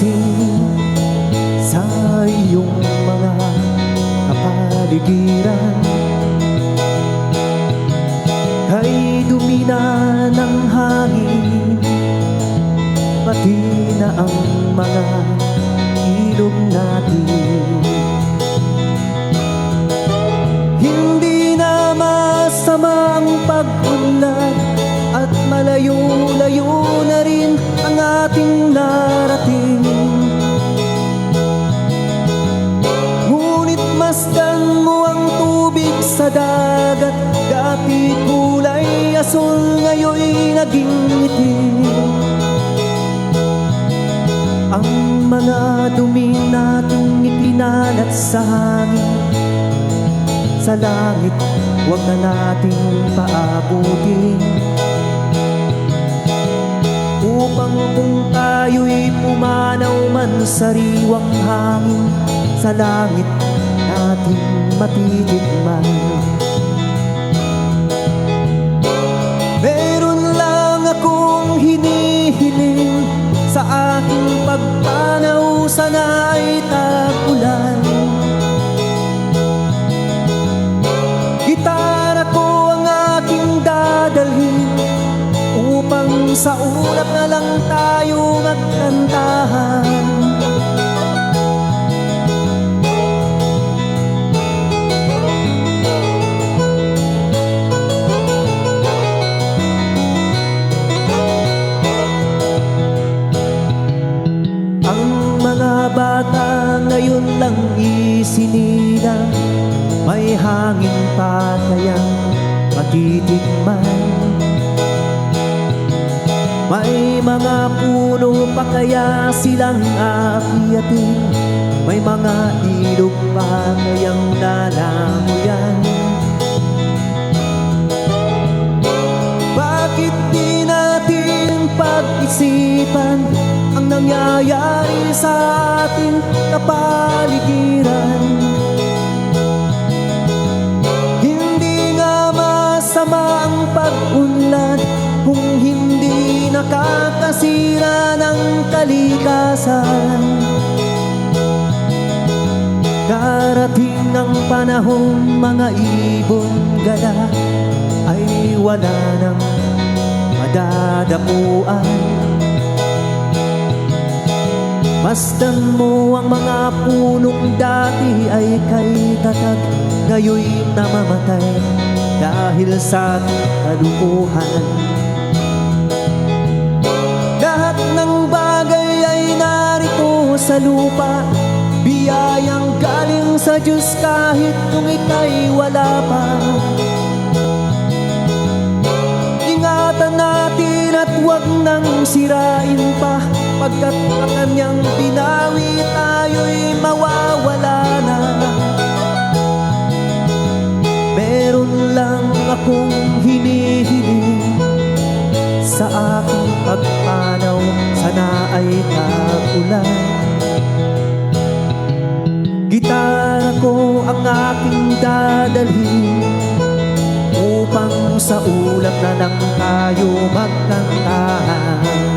mapansin sa iyong mga kapaligiran. Kay dumi na ng hangin, pati na ang mga ilog natin. Hindi na masama ang pag-unlad at malayo-layo na rin ang ating narating. Ngunit masdan mo ang tubig sa dagat, dati kulay asul, ngayon'y naging itim. Ang mga dumi nating ipinalat sa hangin, sa langit huwag na nating paabutin, upang kung tayo'y pumanaw man sa riwang hangin, sa langit natin matitikman. Meron lang akong hinihiling, sa aking pagpanaw sana ay tag-ulan. Gitara ko ang aking dadalhin, upang sa ulap na lang tayo magkantahan. Bata ngayon lang isinilang, may hangin pa kayang matitikman. May mga puno pa kaya silang aakiyatin, may mga ilog pa kayang lalamuyan. Bakit di natin pag-isipan ang nangyayari sa ating kapaligiran? Hindi nga masama ang pag-unlad kung hindi nakakasira ng kalikasan. Darating ang panahon, mga ibon gala ay wala nang madadapuan. Masdan mo ang mga punong dati ay kay tatag, ngayoy namamatay dahil sa kalukuhan. Lahat ng bagay ay narito sa lupa, biyayang galing sa Diyos kahit kung ika'y wala pa. Ingatan natin at huwag nang sirain pa, pagkat ang kanyang binawi tayo'y mawawala na. Meron lang akong hinihiling, sa aking pagpanaw sana ay tag-ulan. Gitara ko ang aking dadalhin, upang sa ulap na lang tayo magkantahan.